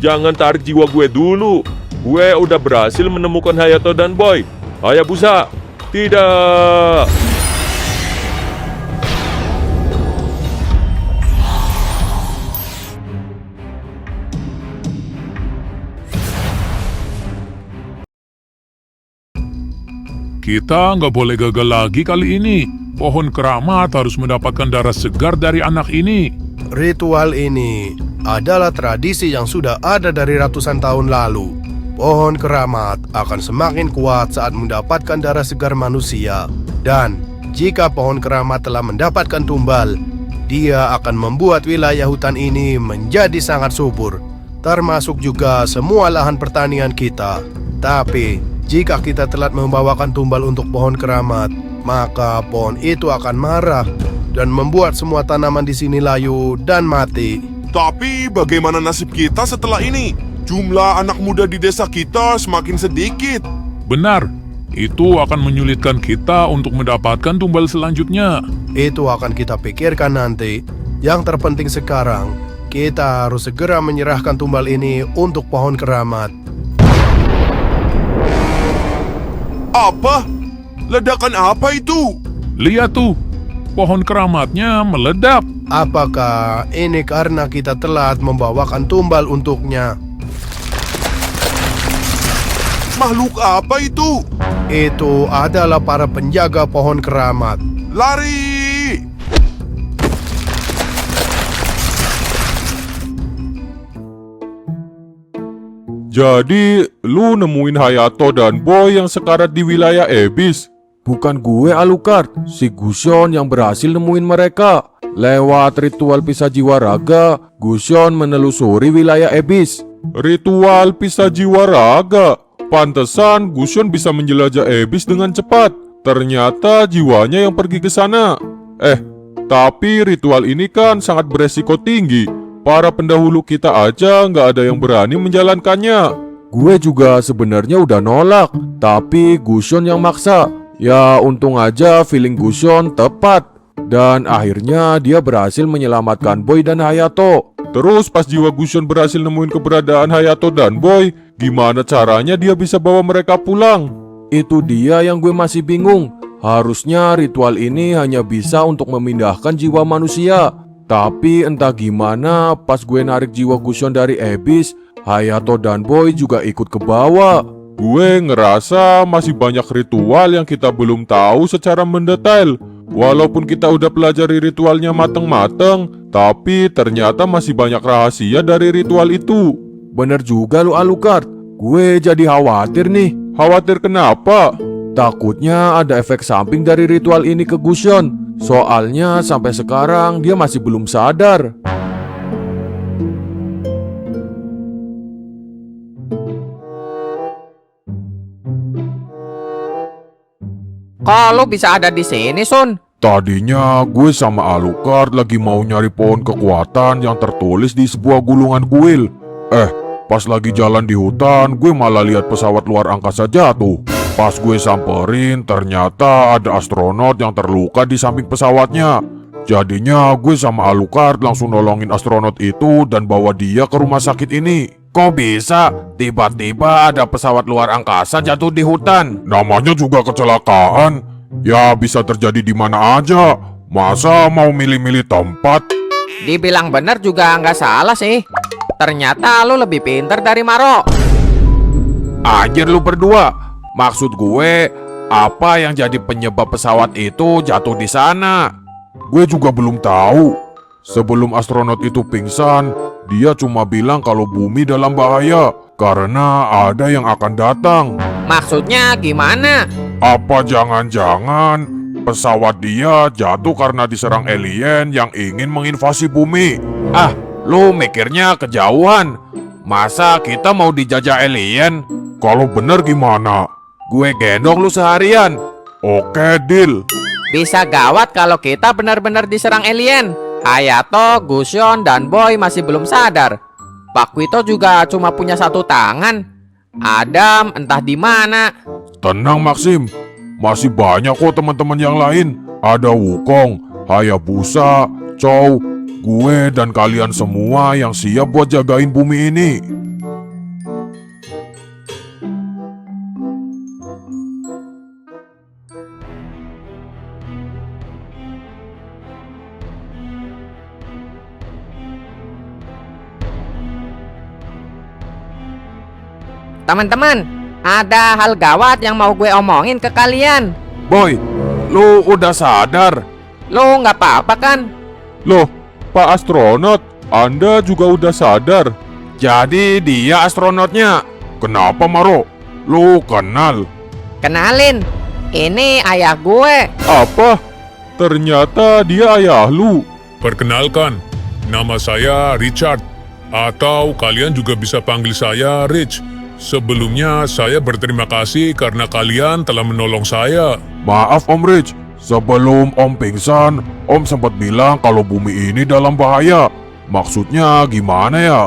Jangan tarik jiwa gue dulu. Gue udah berhasil menemukan Hayato dan Boy. Hayabusa, tidak. Kita nggak boleh gagal lagi kali ini. Pohon keramat harus mendapatkan darah segar dari anak ini. Ritual ini adalah tradisi yang sudah ada dari ratusan tahun lalu. Pohon keramat akan semakin kuat saat mendapatkan darah segar manusia. Dan jika pohon keramat telah mendapatkan tumbal, dia akan membuat wilayah hutan ini menjadi sangat subur, termasuk juga semua lahan pertanian kita. Tapi jika kita telat membawakan tumbal untuk pohon keramat, maka pohon itu akan marah dan membuat semua tanaman di sini layu dan mati. Tapi bagaimana nasib kita setelah ini? Jumlah anak muda di desa kita semakin sedikit. Benar, itu akan menyulitkan kita untuk mendapatkan tumbal selanjutnya. Itu akan kita pikirkan nanti. Yang terpenting sekarang, kita harus segera menyerahkan tumbal ini untuk pohon keramat. Apa? Ledakan apa itu? Lihat tuh, pohon keramatnya meledak. Apakah ini karena kita telat membawakan tumbal untuknya? Makhluk apa itu? Itu adalah para penjaga pohon keramat. Lari! Jadi, lu nemuin Hayato dan Boy yang sekarat di wilayah Abyss? Bukan gue, Alucard. Si Gusion yang berhasil nemuin mereka. Lewat ritual pisah jiwa raga, Gusion menelusuri wilayah Abyss. Ritual pisah jiwa raga. Pantesan Gusion bisa menjelajah Abyss dengan cepat. Ternyata jiwanya yang pergi ke sana. Tapi ritual ini kan sangat beresiko tinggi. Para pendahulu kita aja nggak ada yang berani menjalankannya. Gue juga sebenarnya udah nolak, tapi Gusion yang maksa. Ya untung aja feeling Gusion tepat. Dan akhirnya dia berhasil menyelamatkan Boy dan Hayato. Terus pas jiwa Gusion berhasil nemuin keberadaan Hayato dan Boy, gimana caranya dia bisa bawa mereka pulang? Itu dia yang gue masih bingung. Harusnya ritual ini hanya bisa untuk memindahkan jiwa manusia. Tapi entah gimana pas gue narik jiwa Gusion dari Abyss, Hayato dan Boy juga ikut ke bawah. Gue ngerasa masih banyak ritual yang kita belum tahu secara mendetail. Walaupun kita udah pelajari ritualnya mateng-mateng, tapi ternyata masih banyak rahasia dari ritual itu. Bener juga lu, Alucard. Gue jadi khawatir nih. Khawatir kenapa? Takutnya ada efek samping dari ritual ini ke Gusion. Soalnya sampai sekarang dia masih belum sadar. Kok lu bisa ada di sini, Sun? Tadinya gue sama Alucard lagi mau nyari pohon kekuatan yang tertulis di sebuah gulungan kuil. Pas lagi jalan di hutan, gue malah lihat pesawat luar angkasa jatuh. Pas gue samperin, ternyata ada astronot yang terluka di samping pesawatnya. Jadinya gue sama Alucard langsung nolongin astronot itu dan bawa dia ke rumah sakit ini. Kok bisa? Tiba-tiba ada pesawat luar angkasa jatuh di hutan. Namanya juga kecelakaan. Ya bisa terjadi di mana aja. Masa mau milih-milih tempat? Dibilang bener juga nggak salah sih. Ternyata lu lebih pintar dari Maro. Anjir lu berdua. Maksud gue, apa yang jadi penyebab pesawat itu jatuh di sana? Gue juga belum tahu. Sebelum astronot itu pingsan, dia cuma bilang kalau bumi dalam bahaya karena ada yang akan datang. Maksudnya gimana? Apa jangan-jangan pesawat dia jatuh karena diserang alien yang ingin menginvasi bumi? Ah, lu mikirnya kejauhan. Masa kita mau dijajah alien? Kalau bener gimana? Gue gendong lu seharian. Oke, deal. Bisa gawat kalau kita benar-benar diserang alien. Hayato, Gusion, dan Boy masih belum sadar. Pak Quito juga cuma punya satu tangan. Adam entah di mana. Tenang Maxim, masih banyak kok teman-teman yang lain. Ada Wukong, Hayabusa, Chow, gue dan kalian semua yang siap buat jagain bumi ini. Teman-teman, ada hal gawat yang mau gue omongin ke kalian. Boy, lu udah sadar? Lo nggak apa-apa kan? Loh, Pak Astronot, Anda juga udah sadar? Jadi dia astronotnya. Kenapa, Maro? Lu kenal? Kenalin, ini ayah gue. Apa? Ternyata dia ayah lu. Perkenalkan, nama saya Richard. Atau kalian juga bisa panggil saya Rich. Sebelumnya saya berterima kasih karena kalian telah menolong saya. Maaf Om Rich, sebelum Om pingsan, Om sempat bilang kalau bumi ini dalam bahaya. Maksudnya gimana ya?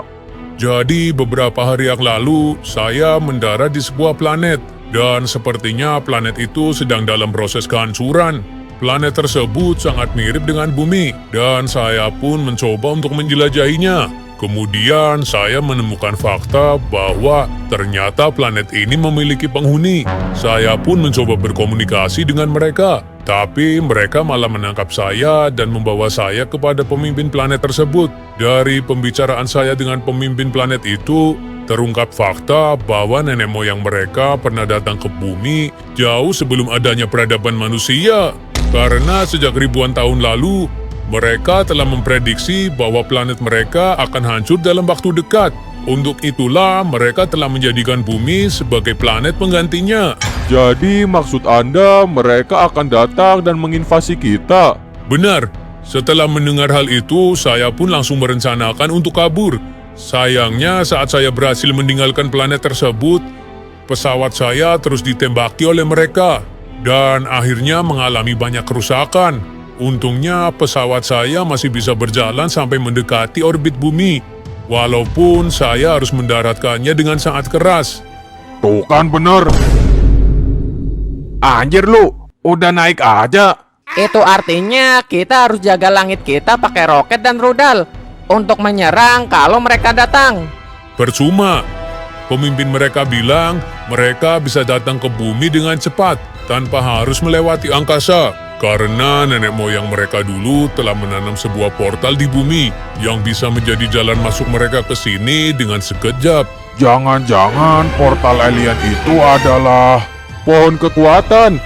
Jadi beberapa hari yang lalu, saya mendarat di sebuah planet. Dan sepertinya planet itu sedang dalam proses kehancuran. Planet tersebut sangat mirip dengan bumi, dan saya pun mencoba untuk menjelajahinya. Kemudian saya menemukan fakta bahwa ternyata planet ini memiliki penghuni. Saya pun mencoba berkomunikasi dengan mereka, tapi mereka malah menangkap saya dan membawa saya kepada pemimpin planet tersebut. Dari pembicaraan saya dengan pemimpin planet itu, terungkap fakta bahwa nenek moyang mereka pernah datang ke bumi jauh sebelum adanya peradaban manusia. Karena sejak ribuan tahun lalu, mereka telah memprediksi bahwa planet mereka akan hancur dalam waktu dekat. Untuk itulah mereka telah menjadikan bumi sebagai planet penggantinya. Jadi maksud Anda mereka akan datang dan menginvasi kita? Benar, setelah mendengar hal itu, saya pun langsung merencanakan untuk kabur. Sayangnya saat saya berhasil meninggalkan planet tersebut, pesawat saya terus ditembaki oleh mereka dan akhirnya mengalami banyak kerusakan. Untungnya pesawat saya masih bisa berjalan sampai mendekati orbit bumi, walaupun saya harus mendaratkannya dengan sangat keras. Tuh kan bener. Anjir lu, udah naik aja. Itu artinya kita harus jaga langit kita pakai roket dan rudal untuk menyerang kalau mereka datang. Percuma. Pemimpin mereka bilang mereka bisa datang ke bumi dengan cepat tanpa harus melewati angkasa. Karena nenek moyang mereka dulu telah menanam sebuah portal di bumi yang bisa menjadi jalan masuk mereka ke sini dengan sekejap. Jangan-jangan portal alien itu adalah pohon kekuatan.